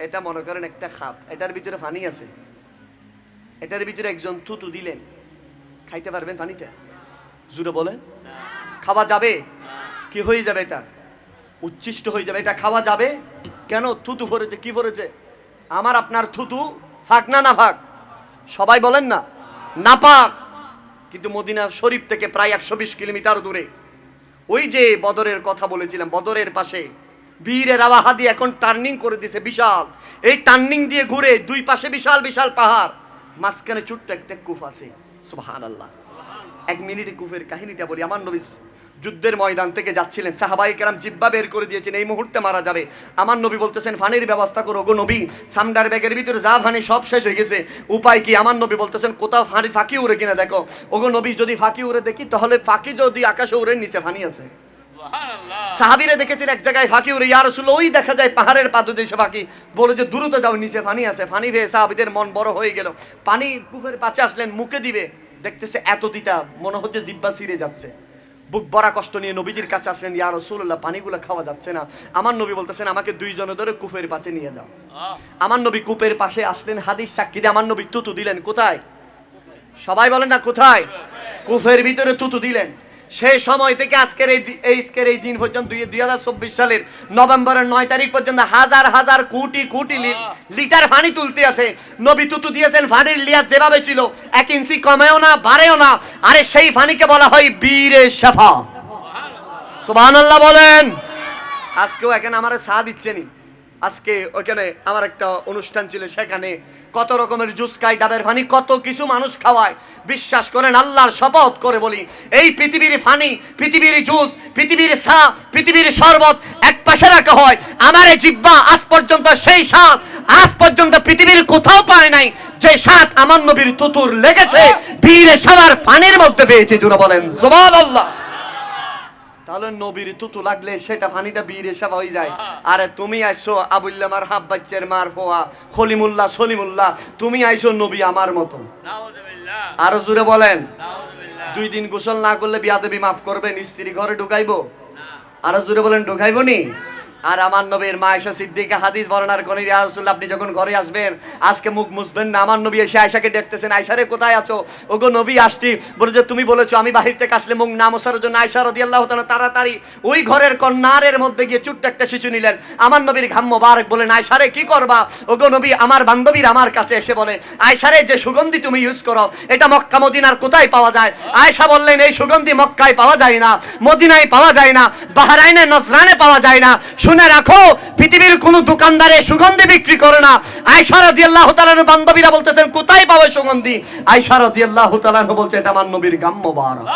এটা মনে করেন একটা খাপ, এটার ভিতরে পানি আছে, এটার ভিতরে একজন থুতু দিলেন, খাইতে পারবেন পানিটা? জুড়ে বলেন। খাওয়া যাবে? কি হয়ে যাবে? এটা উচ্ছিষ্ট হয়ে যাবে। এটা খাওয়া যাবে কেন? থুতু ভরেছে। কি ভরেছে? আমার আপনার থুতু ফাঁক না ফাঁক? সবাই বলেন না, না পাক। কিন্তু মদিনা শরীফ থেকে প্রায় 120 কিলোমিটার দূরে, ওই যে বদরের কথা বলেছিলাম, বদরের পাশে বীরের আওয়াহাদি এখন টার্নিং করে দিয়েছে বিশাল। এই টার্নিং দিয়ে ঘুরে দুই পাশে বিশাল বিশাল পাহাড়, মাঝখানে ছোট্ট একটা কূপ আছে। সুবহানাল্লাহ। 1 মিনিটে কূপের কাহিনীটা বলি। আমার নবী যুদ্ধের ময়দান থেকে যাচ্ছিলেন, সাহাবায়ে কেরাম জিব্বা বের করে দিয়েছেন, এই মুহূর্তে মারা যাবে। আমার নবী বলতেছেন পানির ব্যবস্থা করো গো নবী, সামডার ব্যাগের ভিতরে যা পানি সব শেষ হয়ে গেছে, উপায় কি? আমার নবী বলতেছেন কোথাও ফাঁকি উড়ে কিনা দেখো। ওগো নবী, যদি ফাঁকি উড়ে দেখি তাহলে ফাঁকি যদি আকাশে উড়ে, নিচে পানি আছে। সাহাবীরা দেখেছিল এক জায়গায় ফাঁকি উড়ে, ইয়া রাসূলুল্লাহ ওই দেখা যায় পাহাড়ের পাদদেশে ফাঁকি। বলে যে দ্রুত যাও, নিচে পানি আছে। পানি পেয়ে সাহাবীদের মন বড় হয়ে গেল। পানি কূপের পাশে আসলেন, মুখে দিবে, দেখতেছে এত তিতা, মনে হচ্ছে জিহ্বা ছিঁড়ে যাচ্ছে। বুক ভরা কষ্ট নিয়ে নবীজির কাছে আসলেন, ইয়া রাসূলুল্লাহ পানিগুলো খাওয়া যাচ্ছে না। আমার নবী বলতেছেন আমাকে 2 জনে ধরে কূপের পাশে নিয়ে যাও। আমার নবী কূপের পাশে আসলেন, হাদিস সাক্ষী দিয়ে আমার নবী তুতু দিলেন। কোথায়? সবাই বলেন না কোথায়? কূপের ভিতরে তুতু দিলেন। সেই সময় থেকে আজকের এই দিন পর্যন্ত 2024 সালের নভেম্বরের 9 তারিখ পর্যন্ত হাজার হাজার কোটি কোটি লিটার পানি তুলতে আছে। নবী তুতু দিয়েছেন, পানির লিয়াজ যেভাবে ছিল 1 ইঞ্চি কমেও না বাড়েও না। আরে সেই পানিকে বলা হয় বীরে শাফা। সুবহানাল্লাহ বলেন। আজকেও এখানে আমারে চা দিচ্ছেনি। আজকে ওখানে আমার একটা অনুষ্ঠান ছিল, সেখানে কত রকমের জুস খাই, ডাবের পানি, কত কিছু মানুষ খাওয়ায়। বিশ্বাস করেন, আল্লাহর শপথ করে বলি, এই পৃথিবীর পানি, পৃথিবীর জুস, পৃথিবীর চা, পৃথিবীর শরবত এক পাশে রাখা হয়, আমার এই জিহ্বা আজ পর্যন্ত সেই স্বাদ আজ পর্যন্ত পৃথিবীর কোথাও পায় নাই যে স্বাদ আমার নবীর তুতুর লেগেছে বীরে সবার পানির মধ্যে পেয়েছে। জোরে বলেন সুবহানাল্লাহ। তাহলে নবীর তুতু লাগলে সেটা পানিটা বীরে সাবা হয়ে যায়। আরে তুমি আইছো আবুল্লাহ মার হাব্বাচ্চের মার ফোয়া খলিমুল্লাহ সলিমুল্লাহ, তুমি আইছো নবী আমার মতো। আরো জোরে বলেন। 2 দিন গোসল না করলে বিয়াদবি মাফ করবেন, স্ত্রী ঘরে ঢুকাইবো? আরো জোরে বলেন, ঢুকাইবো নি? আর আমার নবীর মা আয়েশা সিদ্দিকা হাদিস বর্ণনা করেন, ইয়া রাসূলুল্লাহ আপনি যখন ঘরে আসবেন আজকে মুখ মুছবেন না। আমার নবী এসে আয়েশাকে দেখতেছেন, আয়েশা রে কোথায় আছো? ওগো নবী আসছি। বলে যে তুমি বলেছো আমি বাহির থেকে আসলে মুখ না মোছার জন্য। আয়েশা রাদিয়াল্লাহু তাআলা তাড়াতাড়ি ওই ঘরের কর্নারের মধ্যে গিয়ে ছোট্ট একটা শিশু নিলেন। আমার নবীর ঘাম মোবারক বলেন, আয়েশা রে কি করবা? ওগো নবী, আমার বান্ধবীর আমার কাছে এসে বলে, আয়েশা রে যে সুগন্ধি তুমি ইউজ করো এটা মক্কা মদিনার কোথায় পাওয়া যায়? আয়েশা বললেন, এই সুগন্ধি মক্কায় পাওয়া যায় না, মদিনায় পাওয়া যায় না, বাহরাইনে নজরানে পাওয়া যায় না। শুনে রাখো, পৃথিবীর কোন দোকানদারে সুগন্ধি বিক্রি করে না। আয়েশা রাদিয়াল্লাহু তাআলার বান্ধবীরা বলতেছেন কোথায় পাবে সুগন্ধি? আয়েশা রাদিয়াল্লাহু তাআলা বলছে এটা আমার নবীর গাম মোবারক।